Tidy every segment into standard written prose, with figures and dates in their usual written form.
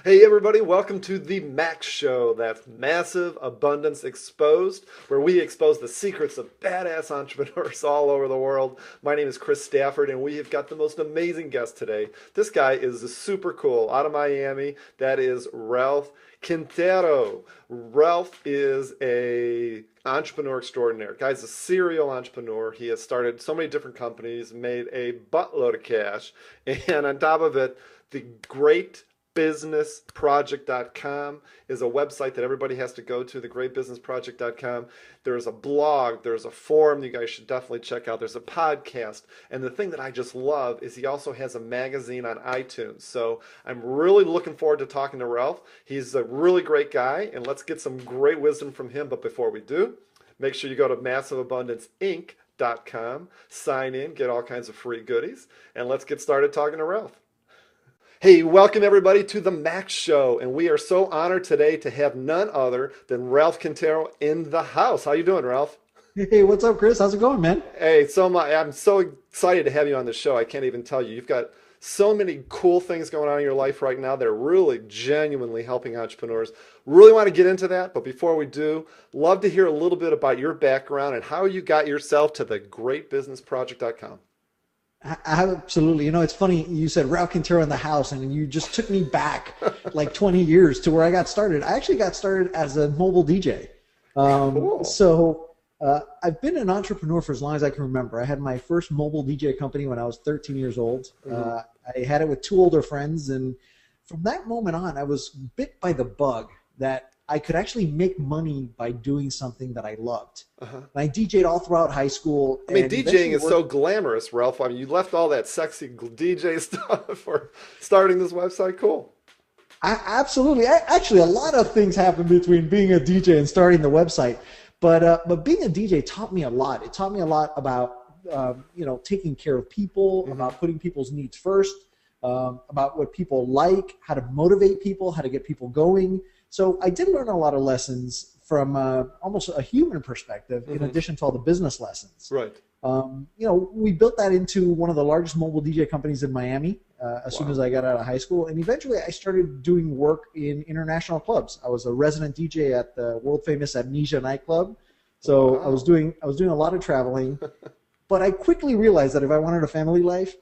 Hey everybody, welcome to the Max Show. That's Massive Abundance Exposed, where we expose the secrets of badass entrepreneurs all over the world. My name is Chris Stafford, and we have got the most amazing guest today. This guy is super cool, out of Miami. That is Ralph Quintero. Ralph is a entrepreneur extraordinaire. Guy's a serial entrepreneur. He has started so many different companies, made a buttload of cash, and on top of it, the great businessproject.com is a website that everybody has to go to, thegreatbusinessproject.com. There's a blog, there's a forum you guys should definitely check out. There's a podcast. And the thing that I just love is he also has a magazine on iTunes. So I'm really looking forward to talking to Ralph. He's a really great guy, and let's get some great wisdom from him. But before we do, make sure you go to massiveabundanceinc.com, sign in, get all kinds of free goodies, and let's get started talking to Ralph. Hey, welcome everybody to the Max Show, and we are so honored today to have none other than Ralph Quintero in the house. How you doing, Ralph? Hey, what's up, Chris? How's it going, man? Hey, I'm so excited to have you on the show. I can't even tell you. You've got so many cool things going on in your life right now that are really genuinely helping entrepreneurs. Really want to get into that, but before we do, love to hear a little bit about your background and how you got yourself to thegreatbusinessproject.com. Absolutely. You know, it's funny, you said Ralph Quintero in the house, and you just took me back like 20 years to where I got started. I actually got started as a mobile DJ. Cool. So I've been an entrepreneur for as long as I can remember. I had my first mobile DJ company when I was 13 years old. I had it with two older friends, and from that moment on, I was bit by the bug that I could actually make money by doing something that I loved. And I DJ'd all throughout high school. I mean, DJing is so glamorous, Ralph. I mean, you left all that sexy DJ stuff for starting this website. Cool. Absolutely. Actually, a lot of things happened between being a DJ and starting the website. But being a DJ taught me a lot. It taught me a lot about taking care of people, about putting people's needs first, about what people like, how to motivate people, how to get people going. So I did learn a lot of lessons from almost a human perspective, in addition to all the business lessons. Right. We built that into one of the largest mobile DJ companies in Miami as soon as I got out of high school. And eventually I started doing work in international clubs. I was a resident DJ at the world famous Amnesia nightclub. So I was doing a lot of traveling. But I quickly realized that if I wanted a family life,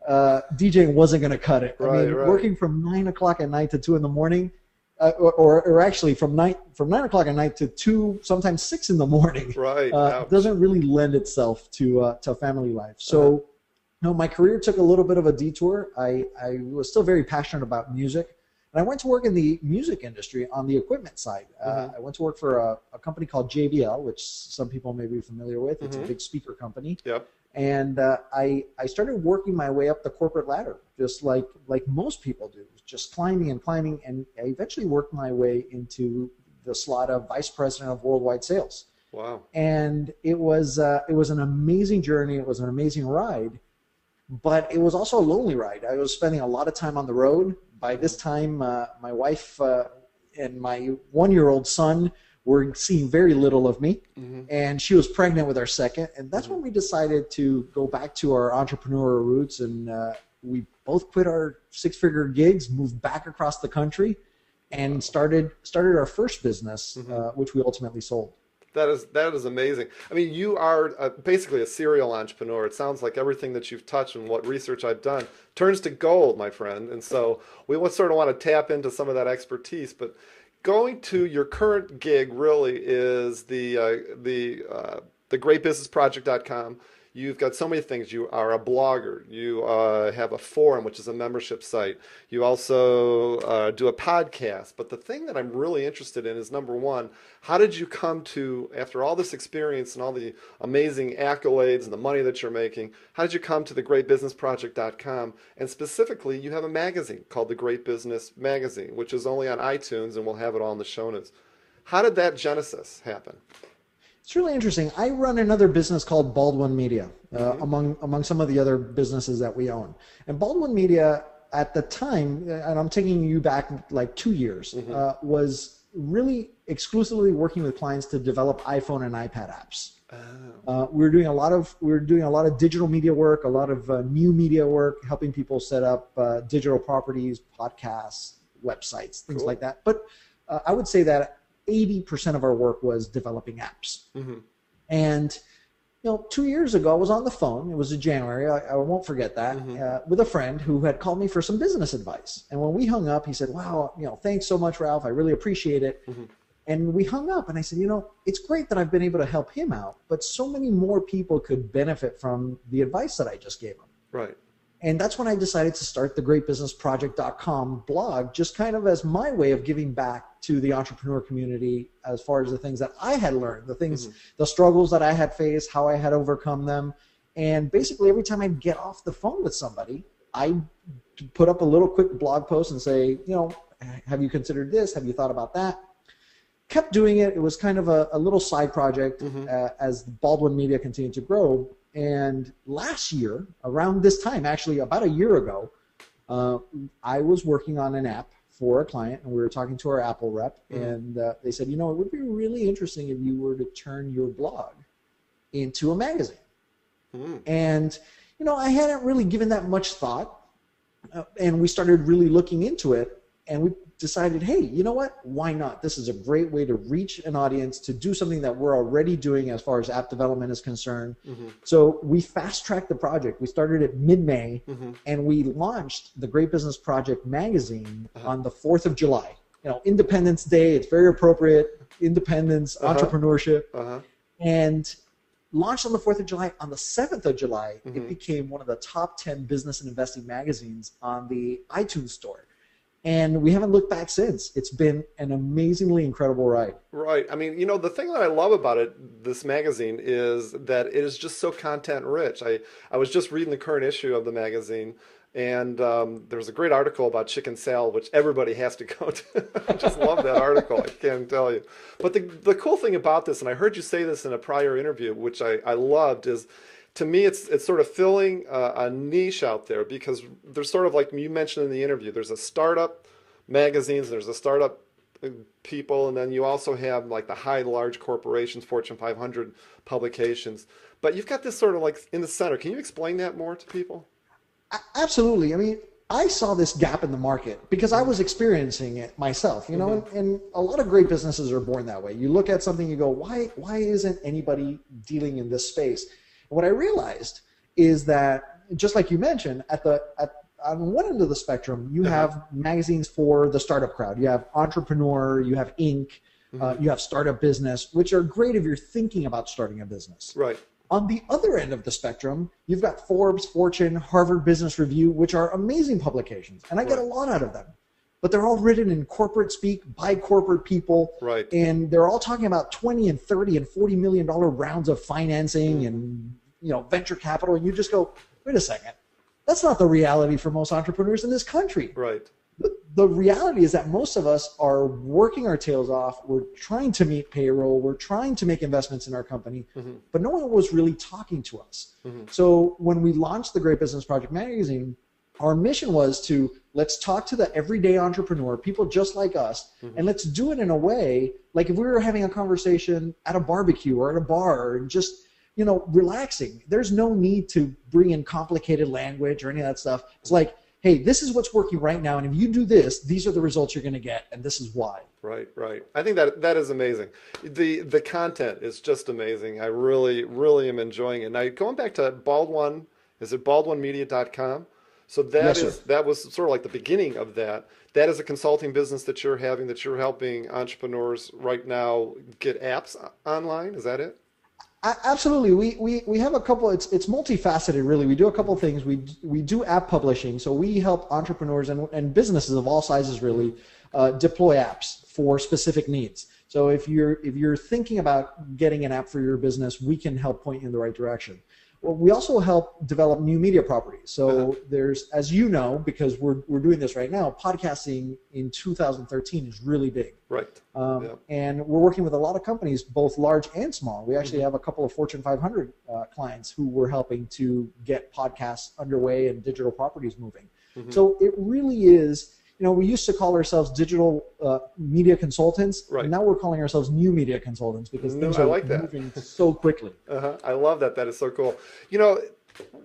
DJing wasn't going to cut it. Working from 9 o'clock at night to 2 in the morning, or actually from 9 o'clock at night to 2, sometimes 6 in the morning, doesn't really lend itself to family life. So, my career took a little bit of a detour. I was still very passionate about music, and I went to work in the music industry on the equipment side. I went to work for a company called JBL, which some people may be familiar with. It's a big speaker company. Yep. And I started working my way up the corporate ladder, just like most people do, just climbing, and I eventually worked my way into the slot of vice president of worldwide sales. Wow! And it was an amazing journey. It was an amazing ride, but it was also a lonely ride. I was spending a lot of time on the road. By this time, my wife and my 1-year-old son were seeing very little of me, and she was pregnant with our second, and that's when we decided to go back to our entrepreneurial roots, and we both quit our 6-figure gigs, moved back across the country, and started our first business, which we ultimately sold. That is amazing. I mean, you are basically a serial entrepreneur. It sounds like everything that you've touched and what research I've done turns to gold, my friend, and so we sort of want to tap into some of that expertise, but going to your current gig really is the greatbusinessproject.com. You've got so many things. You are a blogger. You have a forum, which is a membership site. You also do a podcast. But the thing that I'm really interested in is, number one, how did you come to, after all this experience and all the amazing accolades and the money that you're making, how did you come to thegreatbusinessproject.com? And specifically, you have a magazine called The Great Business Magazine, which is only on iTunes, and we'll have it all in the show notes. How did that genesis happen? It's really interesting. I run another business called Baldwin Media, among some of the other businesses that we own. And Baldwin Media, at the time, and I'm taking you back like 2 years, was really exclusively working with clients to develop iPhone and iPad apps. We were doing a lot of digital media work, a lot of new media work, helping people set up digital properties, podcasts, websites, things like that. But I would say that 80% of our work was developing apps. And 2 years ago, I was on the phone. It was in January. I won't forget that, with a friend who had called me for some business advice. And when we hung up, he said, "Wow, thanks so much, Ralph. I really appreciate it." And we hung up, and I said, it's great that I've been able to help him out, but so many more people could benefit from the advice that I just gave him. Right. And that's when I decided to start the greatbusinessproject.com blog, just kind of as my way of giving back to the entrepreneur community as far as the things that I had learned, the things, the struggles that I had faced, how I had overcome them. And basically every time I'd get off the phone with somebody, I'd put up a little quick blog post and say, have you considered this? Have you thought about that? Kept doing it. It was kind of a little side project as Baldwin Media continued to grow. And last year, around this time, actually about a year ago, I was working on an app for a client, and we were talking to our Apple rep, and they said, it would be really interesting if you were to turn your blog into a magazine. And, I hadn't really given that much thought, and we started really looking into it, and we decided, hey, you know what? Why not? This is a great way to reach an audience, to do something that we're already doing as far as app development is concerned. So we fast-tracked the project. We started at mid-May, and we launched the Great Business Project magazine on the 4th of July. Independence Day, it's very appropriate, independence, entrepreneurship. And launched on the 4th of July. On the 7th of July, it became one of the top 10 business and investing magazines on the iTunes store. And we haven't looked back since. It's been an amazingly incredible ride. Right. I mean, the thing that I love about this magazine, is that it is just so content rich. I was just reading the current issue of the magazine, and there was a great article about chicken salad, which everybody has to go to. I just love that article. I can't tell you. But the cool thing about this, and I heard you say this in a prior interview, which I loved, is, to me, it's sort of filling a niche out there, because there's sort of, like you mentioned in the interview, there's a startup magazines, there's a startup people, and then you also have like the large corporations, Fortune 500 publications. But you've got this sort of like in the center. Can you explain that more to people? Absolutely. I mean, I saw this gap in the market because I was experiencing it myself, and a lot of great businesses are born that way. You look at something, you go, why isn't anybody dealing in this space? What I realized is that, just like you mentioned, on one end of the spectrum, you have magazines for the startup crowd. You have Entrepreneur, you have Inc., you have Startup Business, which are great if you're thinking about starting a business. Right. On the other end of the spectrum, you've got Forbes, Fortune, Harvard Business Review, which are amazing publications, and I get a lot out of them. But they're all written in corporate speak by corporate people, right? And they're all talking about 20 and 30 and $40 million rounds of financing and venture capital, and you just go, wait a second, that's not the reality for most entrepreneurs in this country. Right. The reality is that most of us are working our tails off. We're trying to meet payroll. We're trying to make investments in our company, but no one was really talking to us. So when we launched the Great Business Project magazine, our mission was to let's talk to the everyday entrepreneur, people just like us, and let's do it in a way like if we were having a conversation at a barbecue or at a bar and just relaxing. There's no need to bring in complicated language or any of that stuff. It's like, hey, this is what's working right now, and if you do this, these are the results you're going to get, and this is why. Right. I think that is amazing. The content is just amazing. I really am enjoying it. Now, going back to Baldwin, is it baldwinmedia.com? So that was sort of like the beginning of that. That is a consulting business that you're having, that you're helping entrepreneurs right now get apps online. Is that it? Absolutely. We have a couple. It's multifaceted, really. We do a couple things. We do app publishing, so we help entrepreneurs and businesses of all sizes really deploy apps for specific needs. So if you're thinking about getting an app for your business, we can help point you in the right direction. Well, we also help develop new media properties. So there's, as you know, because we're doing this right now, podcasting in 2013 is really big. Right. And we're working with a lot of companies, both large and small. We actually have a couple of Fortune 500 clients who we're helping to get podcasts underway and digital properties moving. So it really is, we used to call ourselves digital media consultants. Right. And now we're calling ourselves new media consultants because things are moving so quickly. I love that. That is so cool.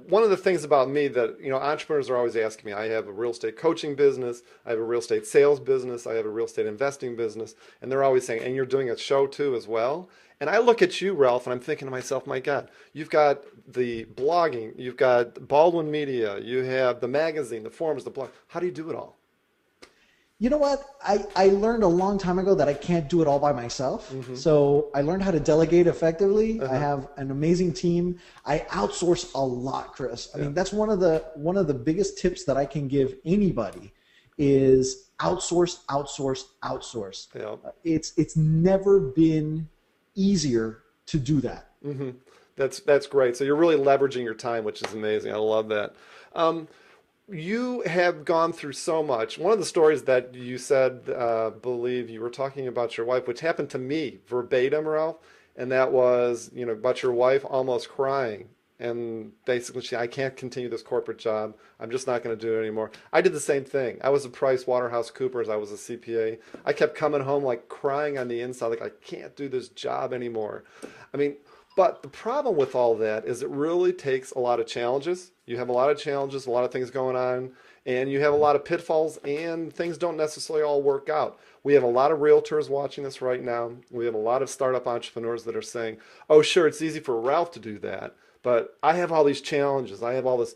One of the things about me that, entrepreneurs are always asking me, I have a real estate coaching business, I have a real estate sales business, I have a real estate investing business, and they're always saying, and you're doing a show too as well. And I look at you, Ralph, and I'm thinking to myself, my God, you've got the blogging, you've got Baldwin Media, you have the magazine, the forums, the blog. How do you do it all? You know what? I learned a long time ago that I can't do it all by myself. So I learned how to delegate effectively. I have an amazing team. I outsource a lot, Chris. I mean, that's one of the biggest tips that I can give anybody is outsource, outsource, outsource. Yeah. It's never been easier to do that. That's great. So you're really leveraging your time, which is amazing. I love that. You have gone through so much. One of the stories that you said, believe you were talking about your wife, which happened to me verbatim, Ralph, and that was, about your wife almost crying. And basically, I can't continue this corporate job. I'm just not going to do it anymore. I did the same thing. I was a PricewaterhouseCoopers. I was a CPA. I kept coming home like crying on the inside, like I can't do this job anymore. I mean, but the problem with all that is it really takes a lot of challenges. You have a lot of challenges, a lot of things going on, and you have a lot of pitfalls, and things don't necessarily all work out. We have a lot of realtors watching this right now. We have a lot of startup entrepreneurs that are saying, oh, sure, it's easy for Ralph to do that, but I have all these challenges. I have all this.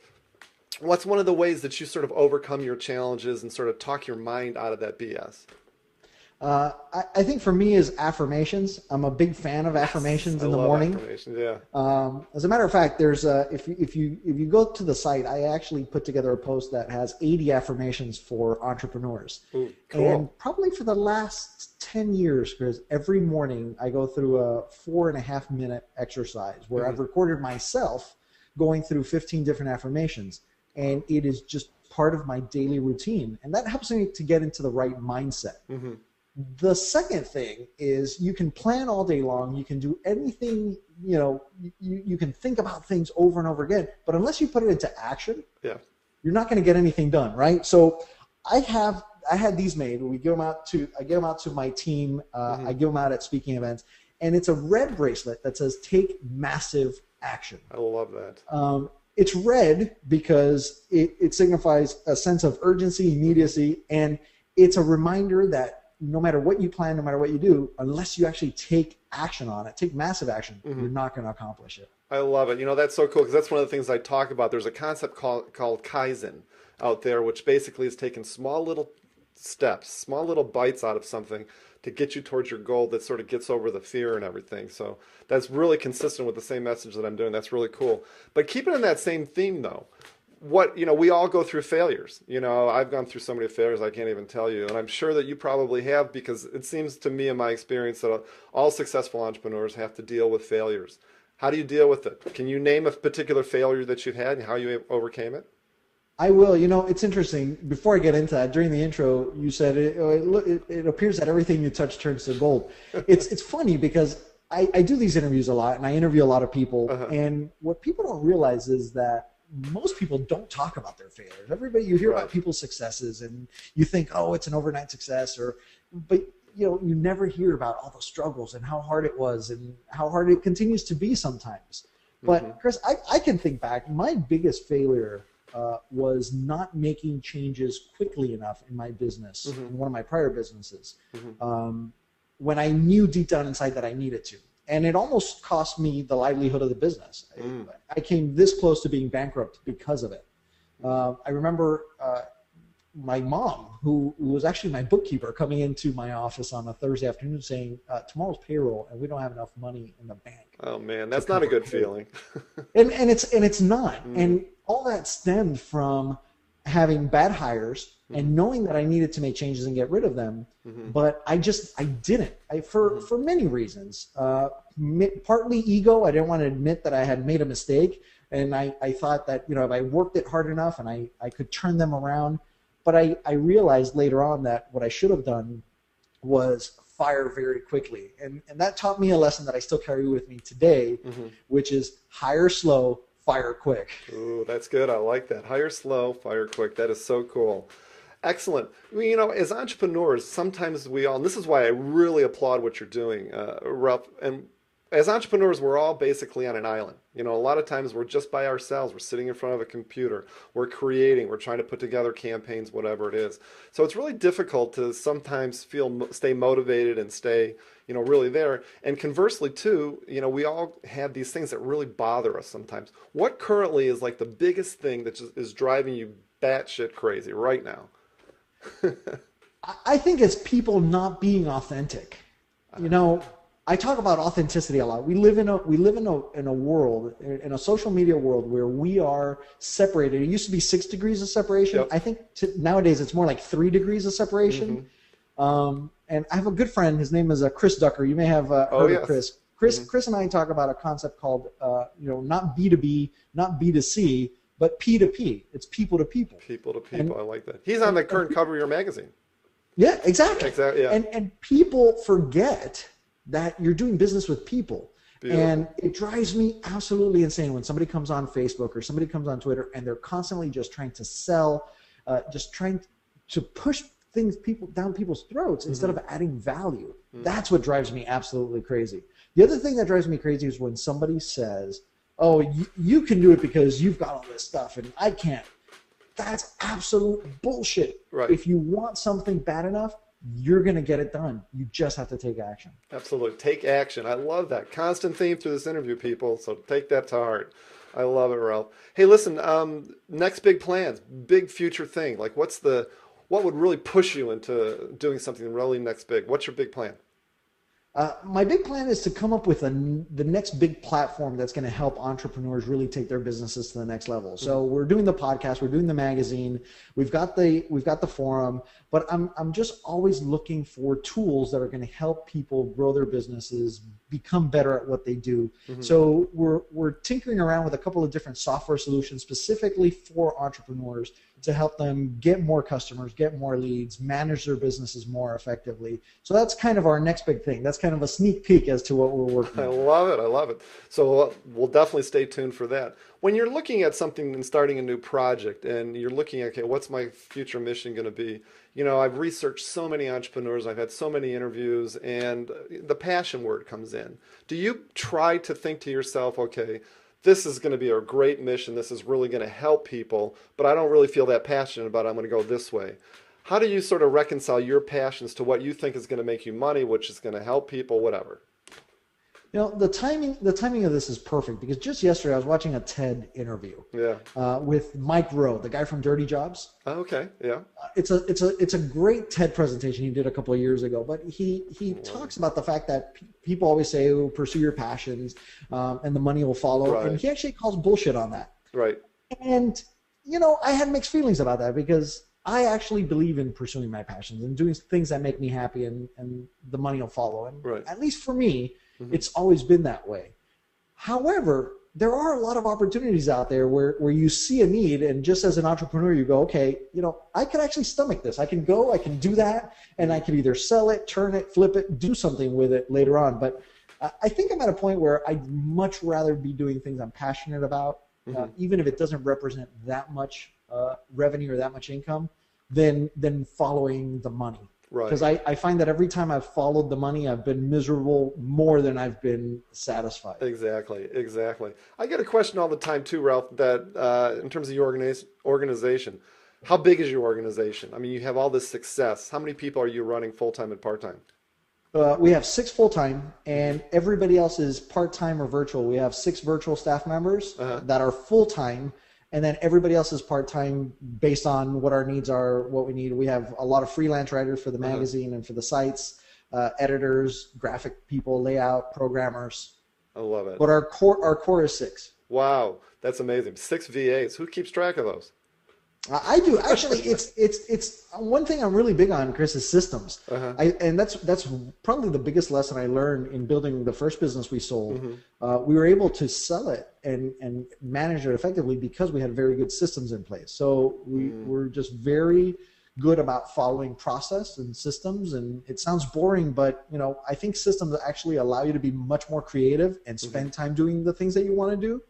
What's one of the ways that you sort of overcome your challenges and sort of talk your mind out of that BS? I think for me is affirmations. I'm a big fan of affirmations in the morning. Affirmations, yeah. As a matter of fact, there's if you go to the site, I actually put together a post that has 80 affirmations for entrepreneurs. Ooh, cool. And probably for the last 10 years, because every morning I go through a 4.5 minute exercise where I've recorded myself going through 15 different affirmations, and it is just part of my daily routine, and that helps me to get into the right mindset. The second thing is you can plan all day long. You can do anything, you can think about things over and over again, but unless you put it into action, you're not going to get anything done, right? So I had these made. I give them out to my team. I give them out at speaking events, and it's a red bracelet that says "Take massive action." I love that. It's red because it signifies a sense of urgency, immediacy, and it's a reminder that no matter what you plan, no matter what you do, unless you actually take action on it, take massive action, you're not going to accomplish it. I love it. That's so cool because that's one of the things I talk about. There's a concept called Kaizen out there, which basically is taking small little steps, small little bites out of something to get you towards your goal that sort of gets over the fear and everything. So that's really consistent with the same message that I'm doing. That's really cool. But keep it in that same theme though. We all go through failures. I've gone through so many failures I can't even tell you, and I'm sure that you probably have, because it seems to me in my experience that all successful entrepreneurs have to deal with failures. How do you deal with it? Can you name a particular failure that you've had and how you overcame it? I will. It's interesting. Before I get into that, during the intro, you said it appears that everything you touch turns to gold. It's funny because I do these interviews a lot, and I interview a lot of people, and what people don't realize is that most people don't talk about their failures. Everybody, you hear about people's successes and you think, oh, it's an overnight success, but you never hear about all the struggles and how hard it was and how hard it continues to be sometimes. But Chris, I can think back, my biggest failure was not making changes quickly enough in my business, in one of my prior businesses, when I knew deep down inside that I needed to. And it almost cost me the livelihood of the business. I came this close to being bankrupt because of it. I remember my mom, who was actually my bookkeeper, coming into my office on a Thursday afternoon saying, tomorrow's payroll and we don't have enough money in the bank. Oh man, that's not a good feeling. and it's not. And all that stemmed from having bad hires and knowing that I needed to make changes and get rid of them, but I didn't. For many reasons. Partly ego. I didn't want to admit that I had made a mistake, and I thought that if I worked it hard enough and I could turn them around. But I realized later on that what I should have done was fire very quickly, and that taught me a lesson that I still carry with me today, which is hire slow, fire quick. Ooh, that's good. I like that. Hire slow, fire quick. That is so cool. Excellent. Well, you know, as entrepreneurs, sometimes we all, and this is why I really applaud what you're doing, Ralph. And as entrepreneurs, we're all basically on an island. You know, a lot of times we're just by ourselves. We're sitting in front of a computer. We're creating. We're trying to put together campaigns, whatever it is. So it's really difficult to sometimes stay motivated and stay, you know, really there. And conversely, too, you know, we all have these things that really bother us sometimes. What currently is like the biggest thing that just is driving you batshit crazy right now? I think it's people not being authentic. You know, I talk about authenticity a lot. We live in a world, in a social media world, where we are separated. It used to be 6 degrees of separation. Yep. I think nowadays it's more like 3 degrees of separation. And I have a good friend. His name is Chris Ducker. You may have heard of Chris. Chris and I talk about a concept called you know, not B2B, not B2C, but P2P. It's people to people. People to people. I like that. He's on the current cover of your magazine. Yeah, exactly. Exactly. Yeah. And people forget that you're doing business with people. Beautiful. And it drives me absolutely insane when somebody comes on Facebook or somebody comes on Twitter and they're constantly just trying to sell, just trying to push things down people's throats instead of adding value. That's what drives me absolutely crazy. The other thing that drives me crazy is when somebody says, oh, you can do it because you've got all this stuff and I can't. That's absolute bullshit. Right. If you want something bad enough, you're going to get it done. You just have to take action. Absolutely. Take action. I love that. Constant theme through this interview, people. So take that to heart. I love it, Ralph. Hey, listen, next big plans, big future thing. Like what would really push you into doing something really next big? What's your big plan? My big plan is to come up with the next big platform that's going to help entrepreneurs really take their businesses to the next level. So we're doing the podcast, we're doing the magazine, we've got the forum, but I'm just always looking for tools that are going to help people grow their businesses, become better at what they do. So we're tinkering around with a couple of different software solutions specifically for entrepreneurs to help them get more customers, get more leads, manage their businesses more effectively. So that's kind of our next big thing. That's kind of a sneak peek as to what we're working on. I love it. I love it. So we'll definitely stay tuned for that. When you're looking at something and starting a new project and you're looking at, okay, what's my future mission going to be? You know, I've researched so many entrepreneurs, I've had so many interviews, and the passion word comes in. Do you try to think to yourself, okay, this is going to be a great mission, this is really going to help people, but I don't really feel that passionate about it, I'm going to go this way. How do you sort of reconcile your passions to what you think is going to make you money, which is going to help people, whatever? You know, the timing of this is perfect because just yesterday I was watching a TED interview with Mike Rowe, the guy from Dirty Jobs. Oh, okay, yeah. It's a great TED presentation he did a couple of years ago, but he talks about the fact that people always say, oh, pursue your passions and the money will follow, Right. and he actually calls bullshit on that. Right. And, you know, I had mixed feelings about that because I actually believe in pursuing my passions and doing things that make me happy and the money will follow. And Right. at least for me, it's always been that way. However, there are a lot of opportunities out there where you see a need and just as an entrepreneur, you go, okay, you know, I can actually stomach this. I can do that, and I can either sell it, turn it, flip it, do something with it later on. But I think I'm at a point where I'd much rather be doing things I'm passionate about, even if it doesn't represent that much revenue or that much income, than following the money. Right. Because I find that every time I've followed the money, I've been miserable more than I've been satisfied. Exactly, exactly. I get a question all the time too, Ralph, that in terms of your organization, how big is your organization? I mean, you have all this success. How many people are you running full-time and part-time? We have 6 full-time, and everybody else is part-time or virtual. We have 6 virtual staff members that are full-time, and then everybody else is part-time based on what our needs are, what we need. We have a lot of freelance writers for the magazine and for the sites, editors, graphic people, layout, programmers. I love it. But our core is 6. Wow, that's amazing. 6 VAs. Who keeps track of those? I do. Actually, it's one thing I'm really big on, Chris, is systems. And that's probably the biggest lesson I learned in building the first business we sold. We were able to sell it and manage it effectively because we had very good systems in place. So we were just very good about following process and systems. And it sounds boring, but you know, I think systems actually allow you to be much more creative and spend time doing the things that you want to do.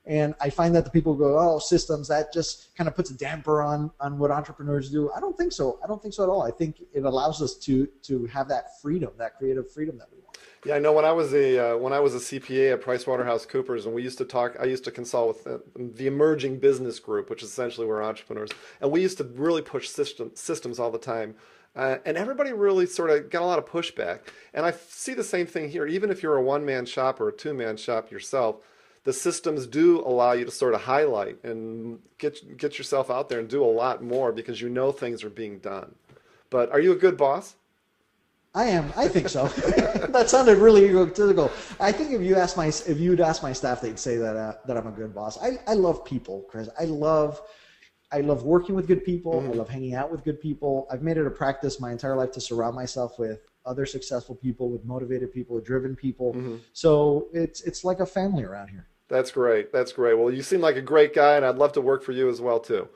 And I find that the people go, oh, systems, that just kind of puts a damper on what entrepreneurs do. I don't think so. I don't think so at all. I think it allows us to have that freedom, that creative freedom that we want. Yeah, I know when I was a CPA at PricewaterhouseCoopers, and we used to talk. I used to consult with the emerging business group, which is essentially we're entrepreneurs, and we used to really push systems all the time. And everybody really sort of got a lot of pushback. And I see the same thing here. Even if you're a one-man shop or a two-man shop yourself, the systems do allow you to sort of highlight and get yourself out there and do a lot more because you know things are being done. But are you a good boss? I am. I think so. That sounded really egotistical. I think if you'd ask my staff, they'd say that I'm a good boss. I love people, Chris. I love working with good people. Mm-hmm. I love hanging out with good people. I've made it a practice my entire life to surround myself with other successful people, with motivated people, with driven people. Mm-hmm. So it's like a family around here. That's great. That's great. Well, you seem like a great guy, and I'd love to work for you as well, too.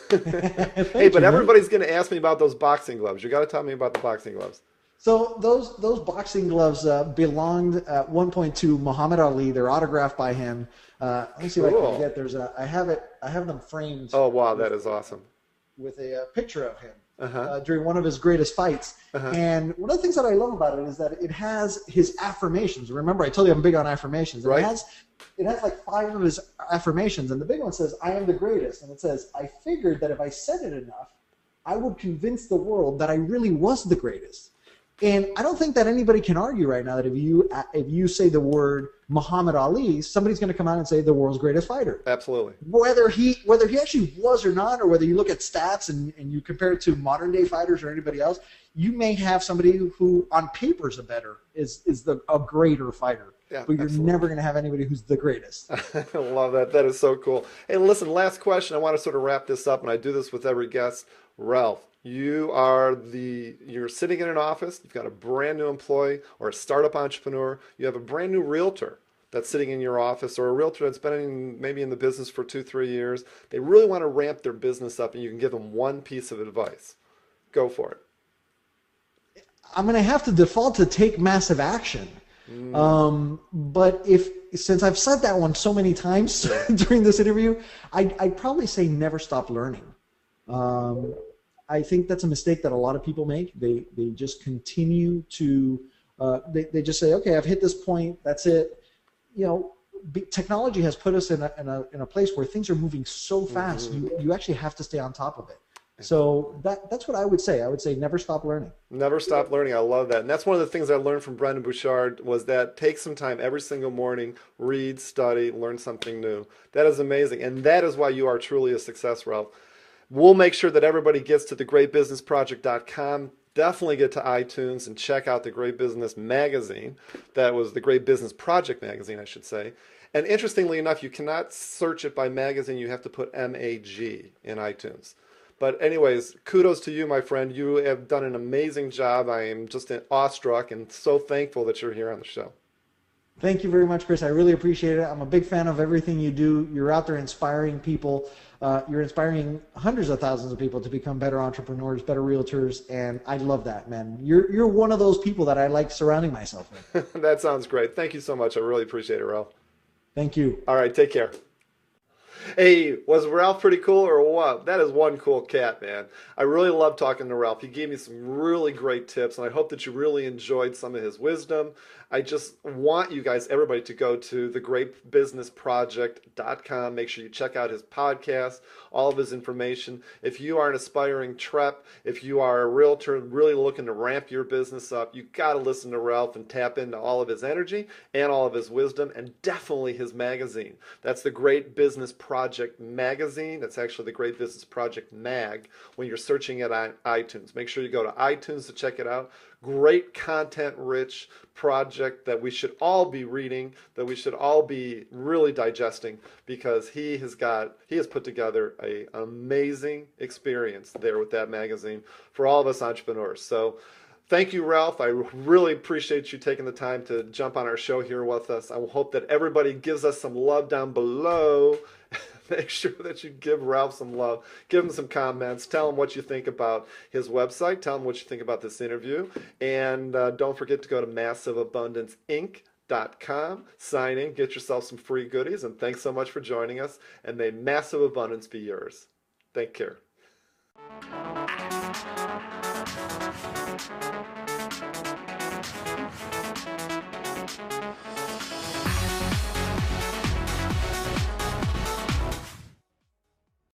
Hey, but everybody's going to ask me about those boxing gloves. You got to tell me about the boxing gloves. So those boxing gloves belonged at one point to Muhammad Ali. They're autographed by him. Let me see if I can get. I have them framed. Oh wow, that is awesome. With a picture of him during one of his greatest fights. And one of the things that I love about it is that it has his affirmations. Remember, I told you I'm big on affirmations. And right. It has like 5 of his affirmations, and the big one says, "I am the greatest," and it says, "I figured that if I said it enough, I would convince the world that I really was the greatest." And I don't think that anybody can argue right now that if you say the word Muhammad Ali, somebody's going to come out and say the world's greatest fighter. Absolutely. Whether he actually was or not, or whether you look at stats and you compare it to modern day fighters or anybody else, you may have somebody who on paper is a greater fighter. Yeah, but you're absolutely. never going to have anybody who's the greatest. I love that. That is so cool. Hey, listen, last question. I want to sort of wrap this up, and I do this with every guest. Ralph, you're sitting in an office, you've got a brand new employee or a startup entrepreneur, you have a brand new realtor that's sitting in your office, or a realtor that's been maybe in the business for 2-3 years. They really want to ramp their business up, and you can give them one piece of advice. Go for it. I'm going to have to default to take massive action. But since I've said that one so many times during this interview, I'd probably say never stop learning. I think that's a mistake that a lot of people make. They just continue to they just say, okay, I've hit this point, that's it. You know, technology has put us in a place where things are moving so fast. You actually have to stay on top of it. So that's what I would say. I would say never stop learning. Never stop learning. I love that. And that's one of the things I learned from Brendan Bouchard was that take some time every single morning, read, study, learn something new. That is amazing. And that is why you are truly a success, Ralph. We'll make sure that everybody gets to thegreatbusinessproject.com. Definitely get to iTunes and check out the Great Business Magazine. That was the Great Business Project magazine, I should say. And interestingly enough, you cannot search it by magazine. You have to put MAG in iTunes. But anyways, kudos to you, my friend. You have done an amazing job. I am just awestruck and so thankful that you're here on the show. Thank you very much, Chris. I really appreciate it. I'm a big fan of everything you do. You're out there inspiring people. You're inspiring hundreds of thousands of people to become better entrepreneurs, better realtors, and I love that, man. You're one of those people that I like surrounding myself with. That sounds great. Thank you so much. I really appreciate it, Ralph. Thank you. All right, take care. Hey, was Ralph pretty cool or what? That is one cool cat, man. I really love talking to Ralph. He gave me some really great tips, and I hope that you really enjoyed some of his wisdom. I just want you guys, everybody, to go to thegreatbusinessproject.com. Make sure you check out his podcast, all of his information. If you are an aspiring TREP, if you are a realtor really looking to ramp your business up, you got to listen to Ralph and tap into all of his energy and all of his wisdom, and definitely his magazine. That's the Great Business Project magazine. That's actually the Great Business Project mag when you're searching it on iTunes. Make sure you go to iTunes to check it out. Great content-rich project that we should all be reading, that we should all be really digesting, because he has put together an amazing experience there with that magazine for all of us entrepreneurs. So thank you, Ralph. I really appreciate you taking the time to jump on our show here with us. I hope that everybody gives us some love down below. Make sure that you give Ralph some love. Give him some comments. Tell him what you think about his website. Tell him what you think about this interview. And don't forget to go to massiveabundanceinc.com mediapreneur.com. Sign in, get yourself some free goodies, and thanks so much for joining us, and may massive abundance be yours. Take care.